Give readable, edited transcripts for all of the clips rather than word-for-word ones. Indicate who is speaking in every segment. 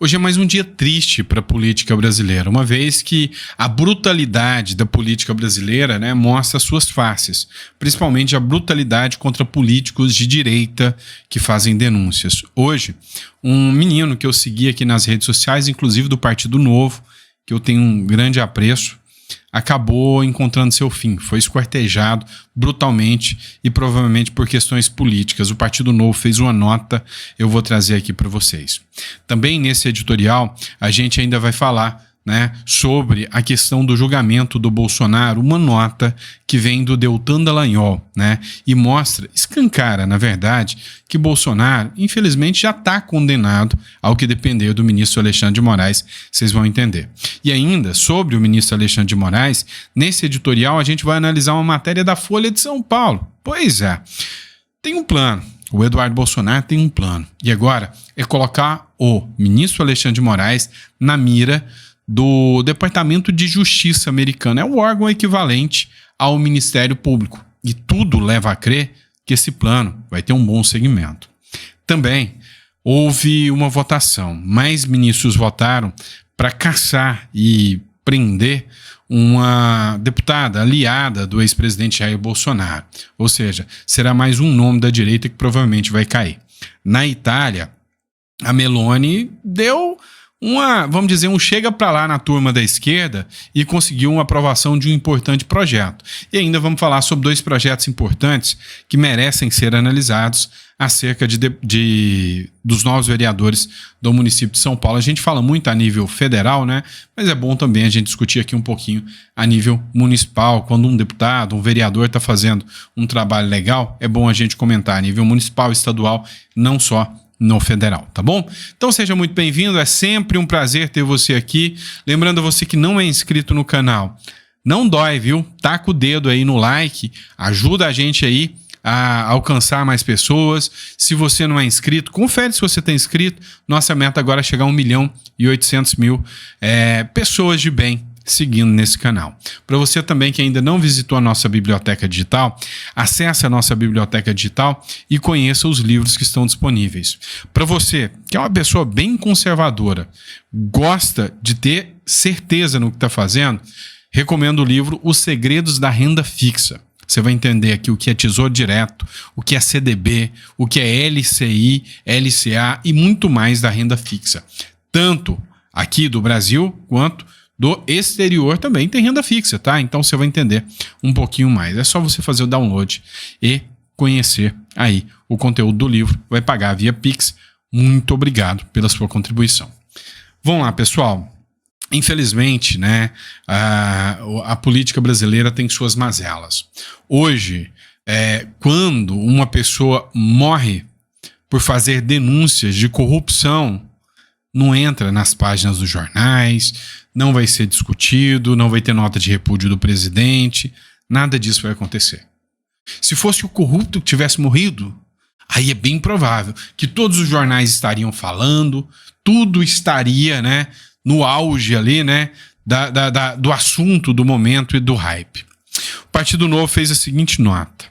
Speaker 1: Hoje é mais um dia triste para a política brasileira, uma vez que a brutalidade da política brasileira, né, mostra suas faces, principalmente a brutalidade contra políticos de direita que fazem denúncias. Hoje, um menino que eu segui aqui nas redes sociais, inclusive do Partido Novo, que eu tenho um grande apreço, acabou encontrando seu fim, foi esquartejado brutalmente e provavelmente por questões políticas. O Partido Novo fez uma nota, eu vou trazer aqui para vocês. Também nesse editorial a gente ainda vai falar, né, sobre a questão do julgamento do Bolsonaro, uma nota que vem do Deltan Dallagnol, né, e mostra, escancara, na verdade, que Bolsonaro, infelizmente, já está condenado ao que depender do ministro Alexandre de Moraes, vocês vão entender. E ainda, sobre o ministro Alexandre de Moraes, nesse editorial a gente vai analisar uma matéria da Folha de São Paulo. Pois é, tem um plano. O Eduardo Bolsonaro tem um plano. E agora é colocar o ministro Alexandre de Moraes na mira do Departamento de Justiça americano. É o órgão equivalente ao Ministério Público. E tudo leva a crer que esse plano vai ter um bom segmento. Também houve uma votação. Mais ministros votaram para caçar e prender uma deputada aliada do ex-presidente Jair Bolsonaro. Ou seja, será mais um nome da direita que provavelmente vai cair. Na Itália, a Meloni deu vamos dizer, um chega para lá na turma da esquerda e conseguiu uma aprovação de um importante projeto. E ainda vamos falar sobre dois projetos importantes que merecem ser analisados acerca dos novos vereadores do município de São Paulo. A gente fala muito a nível federal, né? Mas é bom também a gente discutir aqui um pouquinho a nível municipal. Quando um deputado, um vereador está fazendo um trabalho legal, é bom a gente comentar a nível municipal, estadual, não só no federal, tá bom? Então seja muito bem-vindo, é sempre um prazer ter você aqui. Lembrando a você que não é inscrito no canal, não dói, viu? Taca o dedo aí no like, ajuda a gente aí a alcançar mais pessoas. Se você não é inscrito, confere se você está inscrito. Nossa meta agora é chegar a 1.800.000 pessoas de bem seguindo nesse canal. Para você também que ainda não visitou a nossa biblioteca digital, acesse a nossa biblioteca digital e conheça os livros que estão disponíveis. Para você que é uma pessoa bem conservadora, gosta de ter certeza no que está fazendo, recomendo o livro Os Segredos da Renda Fixa. Você vai entender aqui o que é Tesouro Direto, o que é CDB, o que é LCI, LCA e muito mais da renda fixa. Tanto aqui do Brasil quanto do exterior também tem renda fixa, tá? Então você vai entender um pouquinho mais. É só você fazer o download e conhecer aí o conteúdo do livro. Vai pagar via Pix. Muito obrigado pela sua contribuição. Vamos lá, pessoal. Infelizmente, né, a política brasileira tem suas mazelas. Hoje, quando uma pessoa morre por fazer denúncias de corrupção, não entra nas páginas dos jornais, não vai ser discutido, não vai ter nota de repúdio do presidente, nada disso vai acontecer. Se fosse o corrupto que tivesse morrido, aí é bem provável que todos os jornais estariam falando, tudo estaria, né, no auge ali, né, do assunto do momento e do hype. O Partido Novo fez a seguinte nota: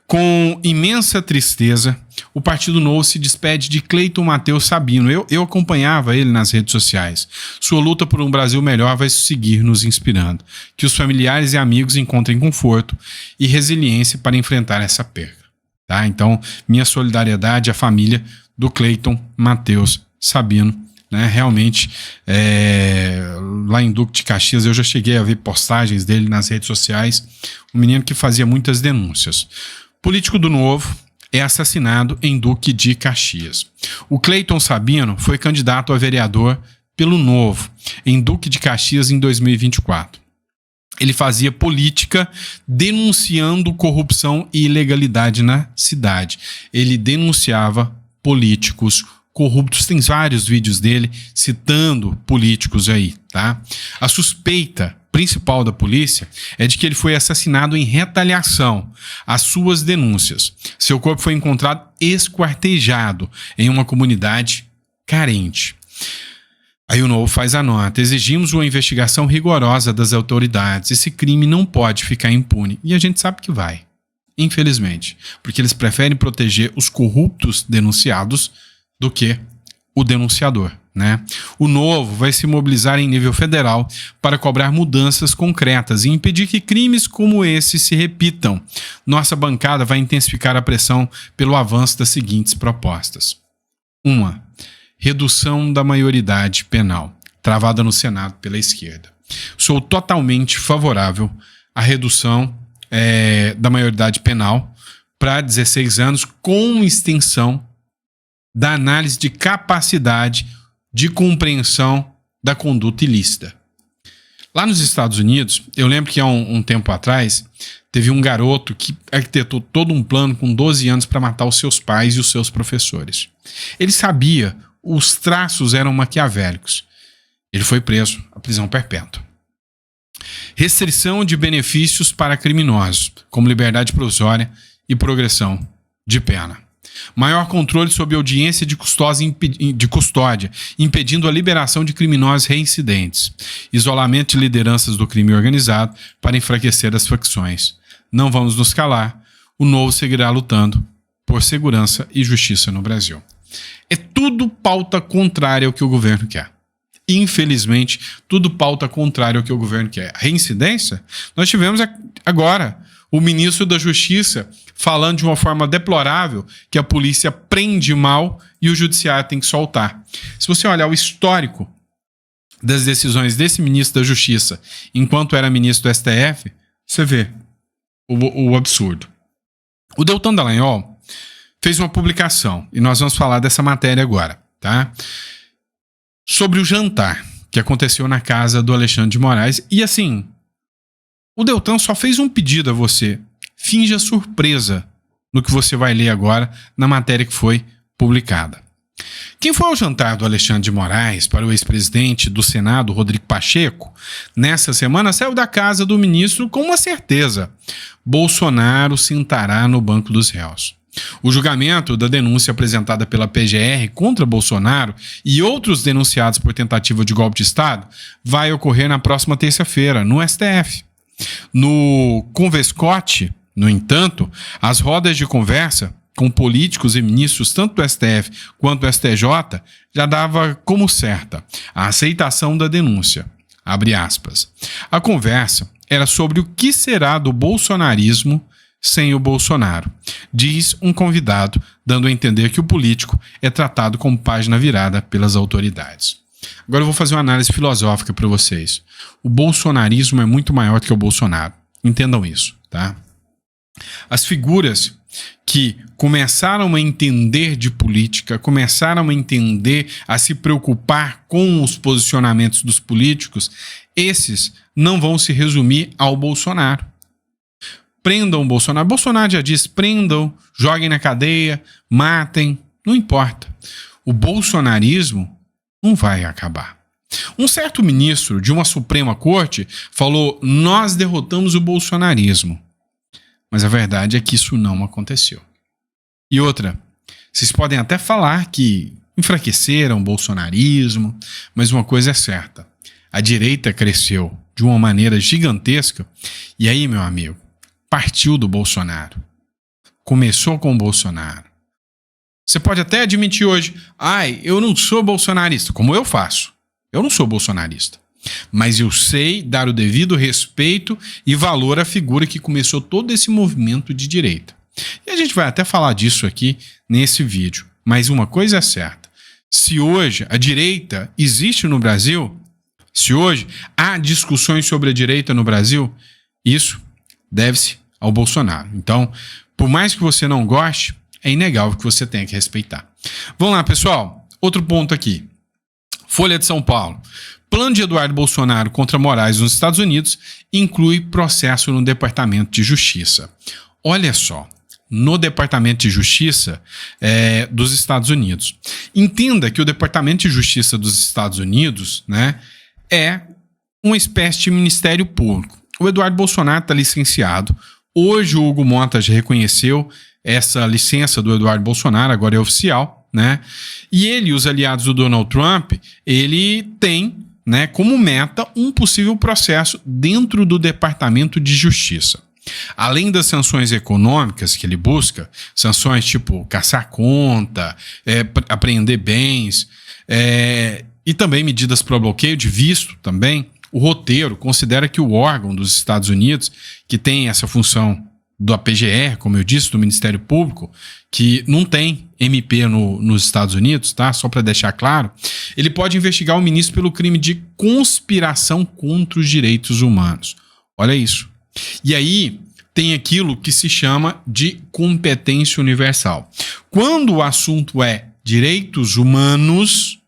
Speaker 1: com imensa tristeza, o Partido Novo se despede de Cleiton Matheus Sabino. Eu acompanhava ele nas redes sociais. Sua luta por um Brasil melhor vai seguir nos inspirando. Que os familiares e amigos encontrem conforto e resiliência para enfrentar essa perda. Tá? Então, minha solidariedade à família do Cleiton Matheus Sabino. Né? Realmente, lá em Duque de Caxias, eu já cheguei a ver postagens dele nas redes sociais. Um menino que fazia muitas denúncias. Político do Novo é assassinado em Duque de Caxias. O Cleiton Sabino foi candidato a vereador pelo Novo em Duque de Caxias em 2024. Ele fazia política denunciando corrupção e ilegalidade na cidade. Ele denunciava políticos corruptos. Tem vários vídeos dele citando políticos aí, tá? A suspeita principal da polícia é de que ele foi assassinado em retaliação às suas denúncias. Seu corpo foi encontrado esquartejado em uma comunidade carente. Aí o Novo faz a nota: exigimos uma investigação rigorosa das autoridades. Esse crime não pode ficar impune. E a gente sabe que vai, infelizmente, porque eles preferem proteger os corruptos denunciados do que o denunciador, né? O Novo vai se mobilizar em nível federal para cobrar mudanças concretas e impedir que crimes como esse se repitam. Nossa bancada vai intensificar a pressão pelo avanço das seguintes propostas. 1. Redução da maioridade penal, travada no Senado pela esquerda. Sou totalmente favorável à redução da maioridade penal para 16 anos, com extensão da análise de capacidade de compreensão da conduta ilícita. Lá nos Estados Unidos, eu lembro que há um tempo atrás, teve um garoto que arquitetou todo um plano com 12 anos para matar os seus pais e os seus professores. Ele sabia, os traços eram maquiavélicos. Ele foi preso à prisão perpétua. Restrição de benefícios para criminosos, como liberdade provisória e progressão de pena. Maior controle sobre audiência de custódia, impedindo a liberação de criminosos reincidentes. Isolamento de lideranças do crime organizado para enfraquecer as facções. Não vamos nos calar. O Novo seguirá lutando por segurança e justiça no Brasil. É tudo pauta contrária ao que o governo quer. Infelizmente, tudo pauta contrária ao que o governo quer. A reincidência? Nós tivemos agora o ministro da Justiça falando de uma forma deplorável que a polícia prende mal e o judiciário tem que soltar. Se você olhar o histórico das decisões desse ministro da Justiça enquanto era ministro do STF, você vê o absurdo. O Deltan Dallagnol fez uma publicação, e nós vamos falar dessa matéria agora, tá? Sobre o jantar que aconteceu na casa do Alexandre de Moraes. E assim, o Deltan só fez um pedido a você. Finja surpresa no que você vai ler agora na matéria que foi publicada. Quem foi ao jantar do Alexandre de Moraes para o ex-presidente do Senado, Rodrigo Pacheco, nessa semana saiu da casa do ministro com uma certeza: Bolsonaro sentará no banco dos réus. O julgamento da denúncia apresentada pela PGR contra Bolsonaro e outros denunciados por tentativa de golpe de Estado vai ocorrer na próxima terça-feira, no STF. No Convescote, no entanto, as rodas de conversa com políticos e ministros tanto do STF quanto do STJ já dava como certa a aceitação da denúncia. Abre aspas. A conversa era sobre o que será do bolsonarismo sem o Bolsonaro, diz um convidado, dando a entender que o político é tratado como página virada pelas autoridades. Agora eu vou fazer uma análise filosófica para vocês. O bolsonarismo é muito maior do que o Bolsonaro. Entendam isso, tá? As figuras que começaram a entender de política, começaram a entender, a se preocupar com os posicionamentos dos políticos, esses não vão se resumir ao Bolsonaro. Prendam o Bolsonaro. Bolsonaro já diz: prendam, joguem na cadeia, matem, não importa. O bolsonarismo não vai acabar. Um certo ministro de uma Suprema Corte falou: nós derrotamos o bolsonarismo. Mas a verdade é que isso não aconteceu. E outra, vocês podem até falar que enfraqueceram o bolsonarismo, mas uma coisa é certa: a direita cresceu de uma maneira gigantesca, e aí, meu amigo, partiu do Bolsonaro. Começou com o Bolsonaro. Você pode até admitir hoje: eu não sou bolsonarista, como eu faço. Eu não sou bolsonarista. Mas eu sei dar o devido respeito e valor à figura que começou todo esse movimento de direita. E a gente vai até falar disso aqui nesse vídeo. Mas uma coisa é certa: se hoje a direita existe no Brasil, se hoje há discussões sobre a direita no Brasil, isso deve-se ao Bolsonaro. Então, por mais que você não goste, é inegável que você tenha que respeitar. Vamos lá, pessoal. Outro ponto aqui. Folha de São Paulo. Plano de Eduardo Bolsonaro contra Moraes nos Estados Unidos inclui processo no Departamento de Justiça. Olha só, no Departamento de Justiça dos Estados Unidos. Entenda que o Departamento de Justiça dos Estados Unidos, né, é uma espécie de Ministério Público. O Eduardo Bolsonaro está licenciado. Hoje o Hugo Monta já reconheceu essa licença do Eduardo Bolsonaro, agora é oficial, né? E ele e os aliados do Donald Trump, ele tem, né, como meta um possível processo dentro do Departamento de Justiça. Além das sanções econômicas que ele busca, sanções tipo caçar conta, apreender bens, E também medidas para bloqueio de visto também. O roteiro considera que o órgão dos Estados Unidos, que tem essa função da PGR, como eu disse, do Ministério Público, que não tem MP nos Estados Unidos, tá? Só para deixar claro, ele pode investigar o ministro pelo crime de conspiração contra os direitos humanos. Olha isso. E aí tem aquilo que se chama de competência universal. Quando o assunto é direitos humanos,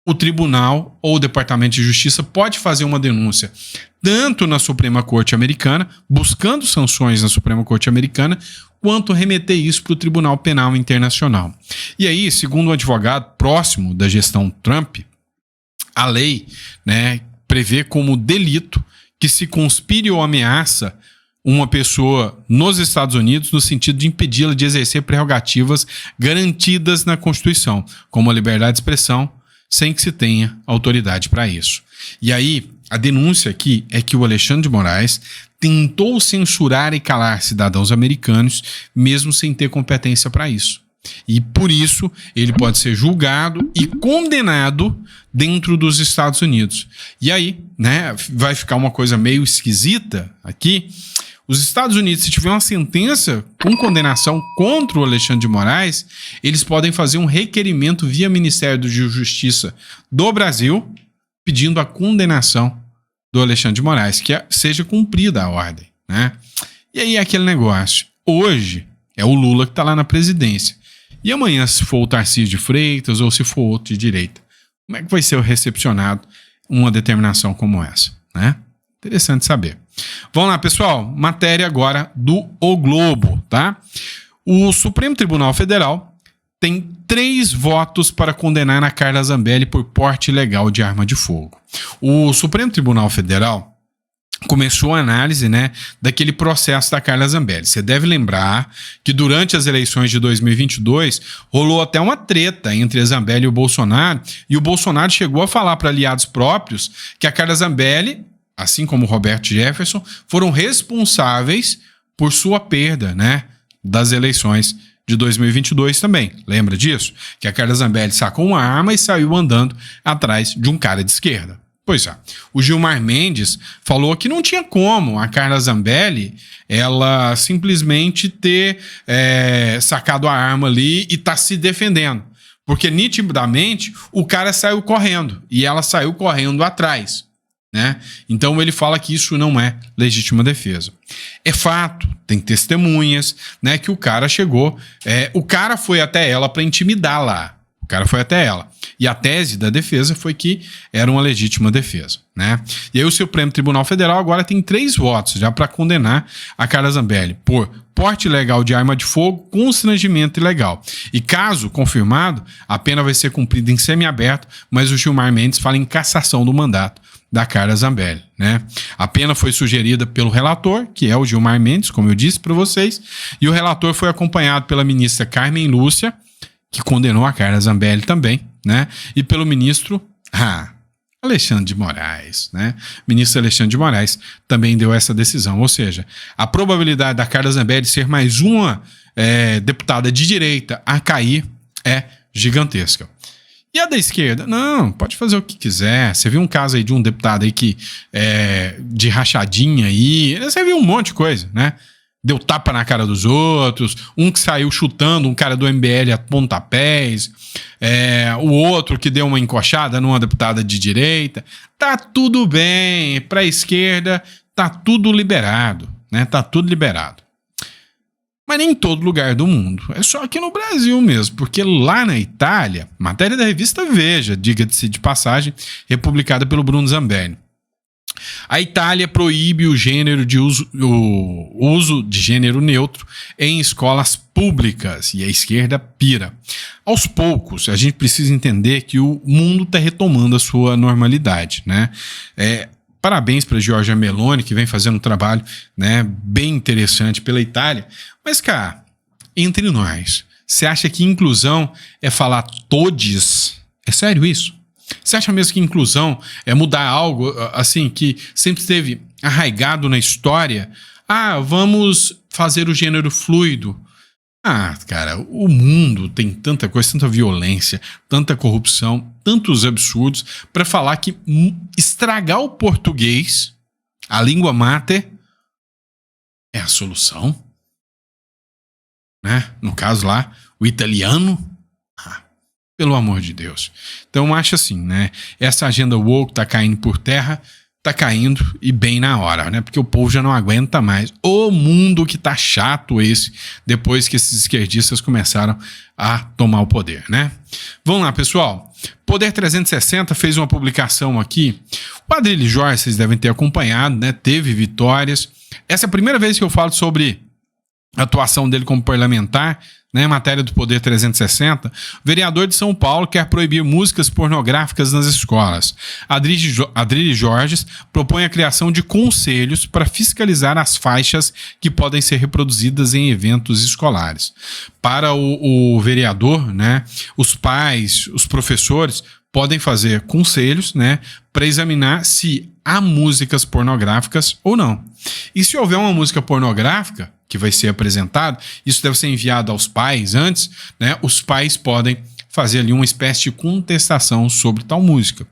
Speaker 1: o tribunal ou o Departamento de Justiça pode fazer uma denúncia tanto na Suprema Corte Americana, buscando sanções na Suprema Corte Americana, quanto remeter isso para o Tribunal Penal Internacional. E aí, segundo um advogado próximo da gestão Trump, a lei, né, prevê como delito que se conspire ou ameaça uma pessoa nos Estados Unidos no sentido de impedi-la de exercer prerrogativas garantidas na Constituição, como a liberdade de expressão, sem que se tenha autoridade para isso. E aí, a denúncia aqui é que o Alexandre de Moraes tentou censurar e calar cidadãos americanos, mesmo sem ter competência para isso. E por isso, ele pode ser julgado e condenado dentro dos Estados Unidos. E aí, né, vai ficar uma coisa meio esquisita aqui. Os Estados Unidos, se tiver uma sentença com condenação contra o Alexandre de Moraes, eles podem fazer um requerimento via Ministério da Justiça do Brasil, pedindo a condenação do Alexandre de Moraes, que seja cumprida a ordem, né? E aí é aquele negócio. Hoje é o Lula que está lá na presidência. E amanhã, se for o Tarcísio de Freitas ou se for outro de direita, como é que vai ser recepcionado uma determinação como essa, né? Interessante saber. Vamos lá, pessoal. Matéria agora do O Globo, tá? O Supremo Tribunal Federal tem 3 votos para condenar a Carla Zambelli por porte ilegal de arma de fogo. O Supremo Tribunal Federal começou a análise, né, daquele processo da Carla Zambelli. Você deve lembrar que durante as eleições de 2022 rolou até uma treta entre a Zambelli e o Bolsonaro chegou a falar para aliados próprios que a Carla Zambelli, assim como o Roberto Jefferson, foram responsáveis por sua perda, né, das eleições de 2022 também. Lembra disso? Que a Carla Zambelli sacou uma arma e saiu andando atrás de um cara de esquerda. Pois é. O Gilmar Mendes falou que não tinha como a Carla Zambelli ela simplesmente ter sacado a arma ali e tá se defendendo. Porque nitidamente o cara saiu correndo e ela saiu correndo atrás, né? Então ele fala que isso não é legítima defesa. É fato, tem testemunhas, né, que o cara chegou, o cara foi até ela para intimidar lá. O cara foi até ela. E a tese da defesa foi que era uma legítima defesa, né? E aí o Supremo Tribunal Federal agora tem 3 votos já para condenar a Carla Zambelli por porte ilegal de arma de fogo, constrangimento ilegal. E caso confirmado, a pena vai ser cumprida em semiaberto, mas o Gilmar Mendes fala em cassação do mandato da Carla Zambelli, né? A pena foi sugerida pelo relator, que é o Gilmar Mendes, como eu disse para vocês, e o relator foi acompanhado pela ministra Carmen Lúcia, que condenou a Carla Zambelli também, né? E pelo ministro Alexandre de Moraes, né? O ministro Alexandre de Moraes também deu essa decisão, ou seja, a probabilidade da Carla Zambelli ser mais uma deputada de direita a cair é gigantesca. E a da esquerda? Não, pode fazer o que quiser. Você viu um caso aí de um deputado aí que de rachadinha aí, você viu um monte de coisa, né? Deu tapa na cara dos outros, um que saiu chutando um cara do MBL a pontapés, o outro que deu uma encoxada numa deputada de direita. Tá tudo bem, pra esquerda tá tudo liberado, né? Tá tudo liberado. Mas nem em todo lugar do mundo. É só aqui no Brasil mesmo, porque lá na Itália, matéria da revista Veja, diga-se de passagem, republicada pelo Bruno Zambelli. A Itália proíbe o uso de gênero neutro em escolas públicas e a esquerda pira. Aos poucos, a gente precisa entender que o mundo está retomando a sua normalidade, né? Parabéns para a Giorgia Meloni, que vem fazendo um trabalho, né, bem interessante pela Itália. Mas, cara, entre nós, você acha que inclusão é falar todes? É sério isso? Você acha mesmo que inclusão é mudar algo assim que sempre esteve arraigado na história? Vamos fazer o gênero fluido. Cara, o mundo tem tanta coisa, tanta violência, tanta corrupção, tantos absurdos, para falar que estragar o português, a língua mater, é a solução, né? No caso lá, o italiano, pelo amor de Deus. Então, eu acho assim, né? Essa agenda woke tá caindo por terra, tá caindo e bem na hora, né? Porque o povo já não aguenta mais. O mundo que tá chato esse, depois que esses esquerdistas começaram a tomar o poder, né? Vamos lá, pessoal. Poder 360 fez uma publicação aqui. O Adrilles Jorge, vocês devem ter acompanhado, né? Teve vitórias. Essa é a primeira vez que eu falo sobre a atuação dele como parlamentar, né, matéria do Poder 360, o vereador de São Paulo quer proibir músicas pornográficas nas escolas. Adrilles Jorge propõe a criação de conselhos para fiscalizar as faixas que podem ser reproduzidas em eventos escolares. Para o vereador, né, os pais, os professores podem fazer conselhos, né, para examinar se há músicas pornográficas ou não. E se houver uma música pornográfica que vai ser apresentado, isso deve ser enviado aos pais antes, né? Os pais podem fazer ali uma espécie de contestação sobre tal música.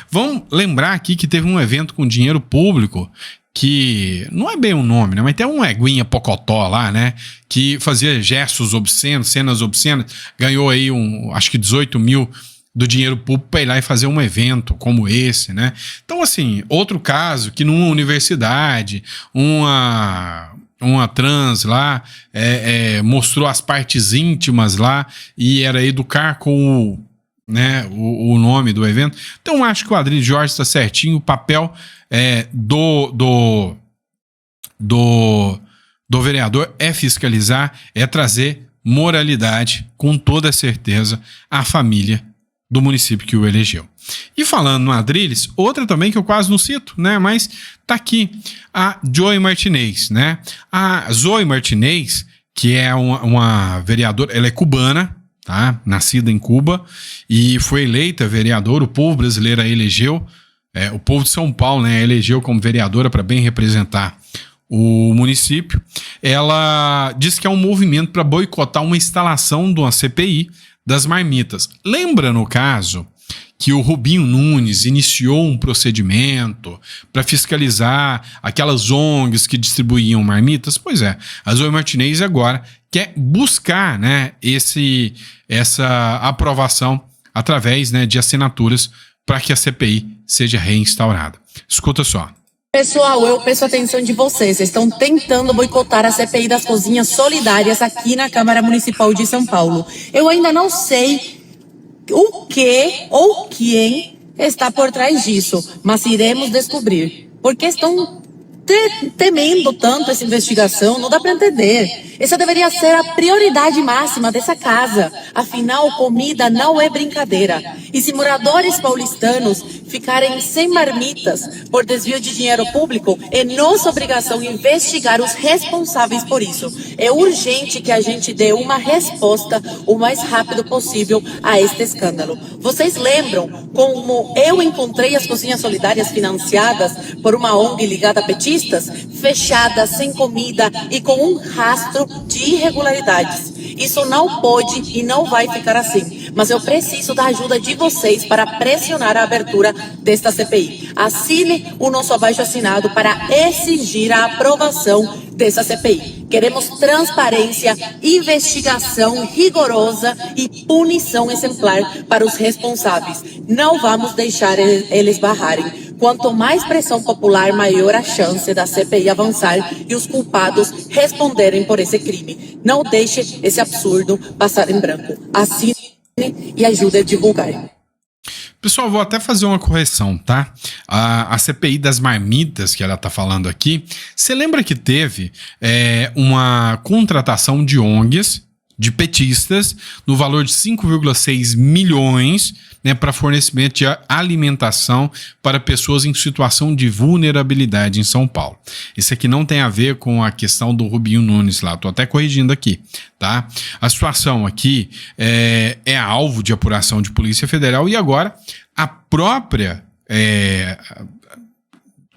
Speaker 1: Vamos lembrar aqui que teve um evento com dinheiro público, que não é bem o nome, né? Mas tem um Eguinha Pocotó lá, né? Que fazia gestos obscenos, cenas obscenas, ganhou aí acho que 18 mil do dinheiro público para ir lá e fazer um evento como esse, né? Então, assim, outro caso que numa universidade, uma trans lá mostrou as partes íntimas lá e era educar com o nome do evento. Então acho que o Adrilles Jorge está certinho. O papel do vereador é fiscalizar, é trazer moralidade, com toda certeza, à família do município que o elegeu. E falando no Adrilles, outra também que eu quase não cito, né? Mas tá aqui, a Zoe Martinez, né? A Zoe Martinez, que é uma vereadora, ela é cubana, tá? Nascida em Cuba e foi eleita vereadora, o povo brasileiro a elegeu, o povo de São Paulo, né? Elegeu como vereadora para bem representar o município. Ela diz que é um movimento para boicotar uma instalação de uma CPI das marmitas. Lembra, no caso, que o Rubinho Nunes iniciou um procedimento para fiscalizar aquelas ONGs que distribuíam marmitas? Pois é, a Zoe Martinez agora quer buscar, né, essa aprovação através, né, de assinaturas para que a CPI seja reinstaurada. Escuta só.
Speaker 2: Pessoal, eu peço a atenção de vocês. Vocês estão tentando boicotar a CPI das cozinhas solidárias aqui na Câmara Municipal de São Paulo. Eu ainda não sei o que ou quem está por trás disso, mas iremos descobrir. Porque estão temendo tanto essa investigação, não dá para entender. Essa deveria ser a prioridade máxima dessa casa. Afinal, comida não é brincadeira. E se moradores paulistanos ficarem sem marmitas por desvio de dinheiro público, é nossa obrigação investigar os responsáveis por isso. É urgente que a gente dê uma resposta o mais rápido possível a este escândalo. Vocês lembram como eu encontrei as cozinhas solidárias financiadas por uma ONG ligada a petistas, fechadas, sem comida e com um rastro de irregularidades? Isso não pode e não vai ficar assim. Mas eu preciso da ajuda de vocês para pressionar a abertura desta CPI. Assine o nosso abaixo-assinado para exigir a aprovação dessa CPI. Queremos transparência, investigação rigorosa e punição exemplar para os responsáveis. Não vamos deixar eles barrarem. Quanto mais pressão popular, maior a chance da CPI avançar e os culpados responderem por esse crime. Não deixe esse absurdo passar em branco. Assine e ajude a divulgar.
Speaker 1: Pessoal, vou até fazer uma correção, tá? A CPI das marmitas que ela tá falando aqui, você lembra que teve uma contratação de ONGs, de petistas, no valor de 5,6 milhões, né, para fornecimento de alimentação para pessoas em situação de vulnerabilidade em São Paulo. Isso aqui não tem a ver com a questão do Rubinho Nunes lá, tô até corrigindo aqui, tá? A situação aqui é alvo de apuração de Polícia Federal e agora a própria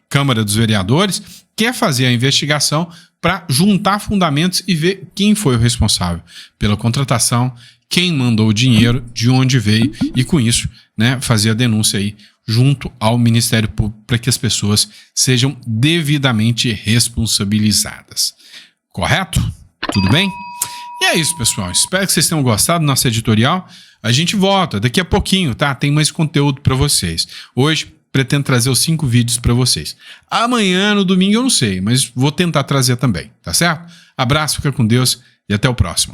Speaker 1: Câmara dos Vereadores quer fazer a investigação para juntar fundamentos e ver quem foi o responsável pela contratação, quem mandou o dinheiro, de onde veio, e com isso, né, fazer a denúncia aí junto ao Ministério Público para que as pessoas sejam devidamente responsabilizadas. Correto? Tudo bem? E é isso, pessoal. Espero que vocês tenham gostado do nosso editorial. A gente volta daqui a pouquinho, tá? Tem mais conteúdo para vocês. Hoje, pretendo trazer os 5 vídeos para vocês. Amanhã, no domingo, eu não sei, mas vou tentar trazer também, tá certo? Abraço, fica com Deus e até o próximo.